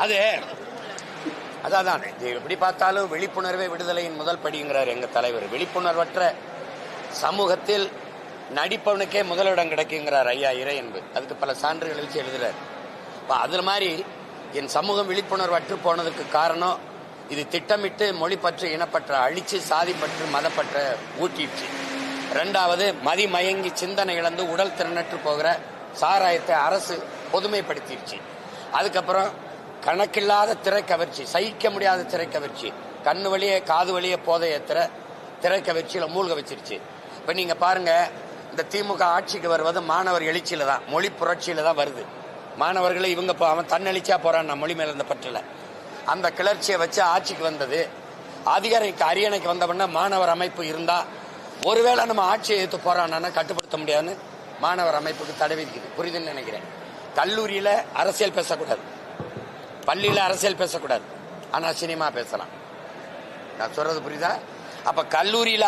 அது அதான் எப்படி பார்த்தாலும் விழிப்புணர்வே விடுதலையின் முதல் படிங்கிறார் எங்க தலைவர். விழிப்புணர்வற்ற சமூகத்தில் நடிப்பவனுக்கே முதலிடம் கிடைக்குங்கிறார் ஐயா இறையன்பு. அதுக்கு பல சான்றுகள் வச்சு எழுதுறார். அதுல மாதிரி என் சமூகம் விழிப்புணர்வு அற்று போனதுக்கு காரணம் இது திட்டமிட்டு மொழிப்பற்று இனப்பற்ற அழிச்சு சாதிப்பற்று மதப்பற்ற ஊட்டிடுச்சு. ரெண்டாவது மதிமயங்கி சிந்தனை இழந்து உடல் திறனற்று போகிற சாராயத்தை அரசு பொதுமைப்படுத்திடுச்சு. அதுக்கப்புறம் கணக்கில்லாத திரைக்கவர்ச்சி, சகிக்க முடியாத திரைக்கவர்ச்சி, கண்ணு வழியே காது வழியே போதை ஏத்துற திரைக்கவர்ச்சியில மூழ்க வச்சிருச்சு. இப்ப நீங்க பாருங்க, இந்த திமுக ஆட்சிக்கு வருவது மாணவர் எழுச்சியில தான், மொழி புரட்சியில தான் வருது. மாணவர்களை இவங்க அவன் தன்னெழுச்சியா போறான் மொழி மேல இருந்த பற்றில அந்த கிளர்ச்சியை வச்சு ஆட்சிக்கு வந்தது. அதிகாரிக்கு அரியணைக்கு வந்தவொடனே மாணவர் அமைப்பு இருந்தா ஒருவேளை நம்ம ஆட்சியை எடுத்து போறான்னா கட்டுப்படுத்த முடியாதுன்னு மாணவர் அமைப்புக்கு தடை விதிக்குது. புரியுதுன்னு நினைக்கிறேன். கல்லூரியில அரசியல் பேசக்கூடாது, பள்ளியில அரசியல் பேசக்கூடாது, ஆனா சினிமா பேசலாம். நான் சொல்றது புரியுதா? அப்ப கல்லூரியில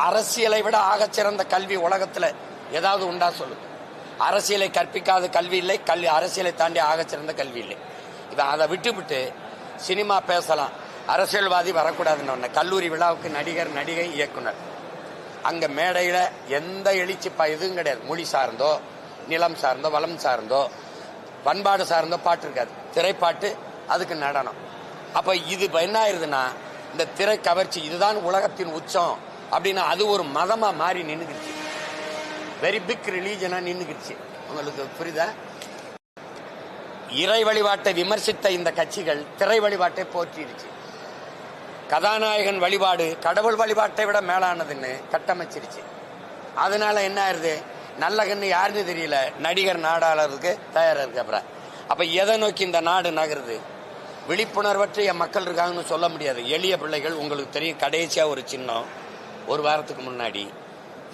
அரசியலை விட ஆகச்சிறந்த கல்வி உலகத்துல ஏதாவது உண்டா சொல்லு. அரசியலை கற்பிக்காத கல்வி இல்லை, அரசியலை தாண்டி ஆகச்சிறந்த கல்வி இல்லை. அதை விட்டு சினிமா பேசலாம், அரசியல்வாதி வரக்கூடாதுன்னு கல்லூரி விழாவுக்கு நடிகர் நடிகை இயக்குனர் அங்க மேடையில எந்த எழுச்சி இதுவும் கிடையாது. மொழி சார்ந்தோ நிலம் சார்ந்தோ வளம் சார்ந்தோ பண்பாடு சார்ந்தோ பாட்டு இருக்காது. திரைப்பாட்டு, அதுக்கு நடனம். அப்ப இது என்ன ஆயிருதுன்னா இந்த திரை கவர்ச்சி இதுதான் உலகத்தின் உச்சம் அப்படின்னா அது ஒரு மதமா மாறி நின்னுக்கிடுச்சு. Very big ரிலீஜனா நின்னுக்கிடுச்சு. உங்களுக்கு புரியுதா? இறை வழிபாட்டை விமர்சித்த இந்த கட்சிகள் திரை வழிபாட்டை போற்றிடுச்சு. கதாநாயகன் வழிபாடு கடவுள் வழிபாட்டை விட மேலானதுன்னு கட்டமைச்சிருச்சு. அதனால என்ன ஆயிருது, நல்ல கண்ணு யாருன்னு தெரியல, நடிகர் நாடாளருக்கு தயாரா இருக்கு. அப்புறம் அப்ப எதை நோக்கி இந்த நாடு நகருது? விழிப்புணர்வற்ற என் மக்கள் இருக்காங்கன்னு சொல்ல முடியாது. எளிய பிள்ளைகள், உங்களுக்கு தெரியும், கடைசியா ஒரு சின்னம் ஒரு வாரத்துக்கு முன்னாடி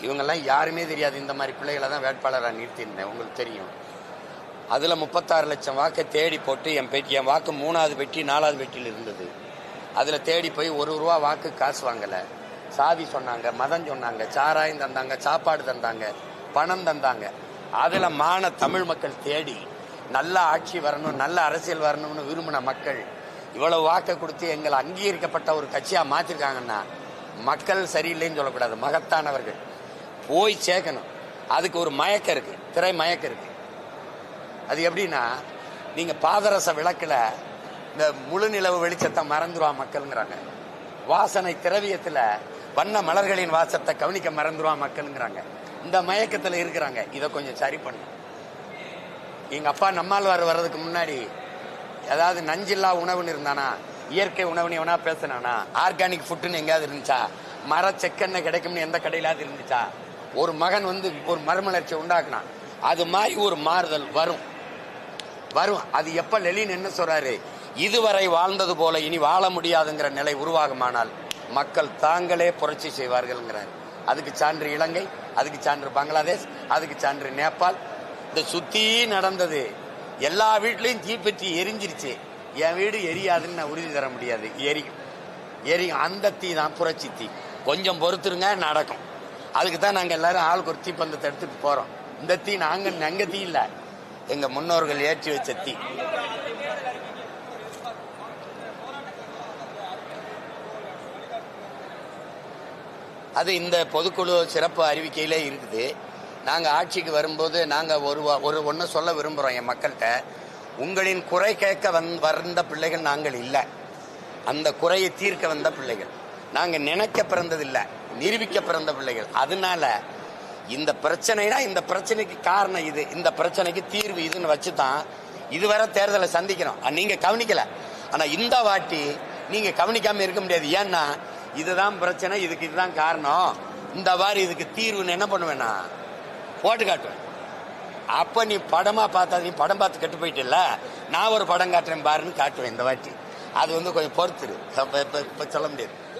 இவங்கெல்லாம் யாருமே தெரியாது. இந்த மாதிரி பிள்ளைகளை தான் வேட்பாளராக நிறுத்தியிருந்தேன், உங்களுக்கு தெரியும். அதுல 36 லட்சம் வாக்கை தேடி போட்டு என் வாக்கு 3வது பெட்டி 4வது பெட்டியில் இருந்தது. அதுல தேடி போய் ₹1 வாக்கு காசு வாங்கல. சாதி சொன்னாங்க, மதம் சொன்னாங்க, சாராயம் தந்தாங்க, சாப்பாடு தந்தாங்க, பணம் தந்தாங்க. அதுல தமிழ் மக்கள் தேடி நல்ல ஆட்சி வரணும், நல்ல அரசியல் வரணும்னு விரும்பின மக்கள் இவ்வளவு வாக்கை கொடுத்து எங்களை அங்கீகரிக்கப்பட்ட ஒரு கட்சியா மாத்திருக்காங்கன்னா மக்கள் சரியில்லைன்னு சொல்லக்கூடாது, மகத்தானவர்கள் போய் சேர்க்கணும். அதுக்கு ஒரு மயக்கம் இருக்கு, திரை மயக்கம் இருக்கு. அது எப்படின்னா, நீங்க பாதரச விளக்குல இந்த முழு நிலவு வெளிச்சத்தை மறந்துருவா மக்கள்ங்கிறாங்க. வாசனை திரவியத்துல வண்ண மலர்களின் வாசத்தை கவனிக்க மறந்துருவா மக்கள்ங்கிறாங்க. இந்த மயக்கத்துல இருக்கிறாங்க. இதை கொஞ்சம் சரி பண்ணு. எங்க அப்பா நம்மாழ்வார் வர்றதுக்கு முன்னாடி ஏதாவது நஞ்சில்லா உணவுன்னு இருந்தானா, இயற்கை உணவுன்னு எவனா பேசினானா, ஆர்கானிக் ஃபுட்டுன்னு எங்கேயாவது இருந்துச்சா, மர செக்கெண்ணெய் கிடைக்கும்னு எந்த கடையிலாவது இருந்துச்சா? ஒரு மகன் ஒரு மறுமலர்ச்சி உண்டாக்குனான். அது மாதிரி ஒரு மாறுதல் வரும். அது எப்ப லெனின் என்ன சொல்றாரு, இதுவரை வாழ்ந்தது போல இனி வாழ முடியாதுங்கிற நிலை உருவாகுமானால் மக்கள் தாங்களே புரட்சி செய்வார்கள்ங்கிறார். அதுக்கு சான்று இலங்கை, அதுக்கு சான்று பங்களாதேஷ், அதுக்கு சான்று நேபாள். இந்த சுத்தி நடந்தது. எல்லா வீட்லயும் தீப்பற்றி எரிஞ்சிருச்சு. என் வீடு எரியாதுன்னு நான் உறுதி தர முடியாது. எரியும். அந்த தீ தான் புரட்சி தீ. கொஞ்சம் பொறுத்துருங்க, நடக்கும். அதுக்கு தான் நாங்க எல்லாரும் ஆளுக்கு ஒரு தீப்பந்தத்தை எடுத்துட்டு போறோம். இந்த தீ நாங்க தீ இல்ல, எங்க முன்னோர்கள் ஏற்றி வச்ச தீ. அது இந்த பொதுக்குழு சிறப்பு அறிவிக்கையிலே இருக்குது. நாங்க ஆட்சிக்கு வரும்போது நாங்க ஒன்னு சொல்ல விரும்புறோம் என் மக்கள்கிட்ட. உங்களின் குறை கேட்க வந்த பிள்ளைகள் நாங்கள் இல்லை, அந்த குறையை தீர்க்க வந்த பிள்ளைகள். நாங்க நினைக்க பிறந்ததில்லை, நிரூபிக்க பிறந்த பிள்ளைகள். அதனால இந்த பிரச்சனைனா இந்த பிரச்சனைக்கு காரணம் இது, இந்த பிரச்சனைக்கு தீர்வு இதுன்னு வச்சுதான் இதுவரை தேர்தலை சந்திக்கிறோம். நீங்க கவனிக்கல, ஆனா இந்த வாட்டி நீங்க கவனிக்காம இருக்க முடியாது. ஏன்னா இதுதான் பிரச்சனை, இதுதான் காரணம், இந்த வாரி இதுக்கு தீர்வுன்னு என்ன பண்ணுவேன்னா போட்டு காட்டுவேன். அப்ப நீ படமா பார்த்தா, நீ படம் பார்த்து கெட்டு போயிட்டு நான் ஒரு படம் காட்டுறேன் பாருன்னு காட்டுவேன் இந்த வாட்டி. அது கொஞ்சம் பொறுத்துரு, இப்ப சொல்ல முடியாது.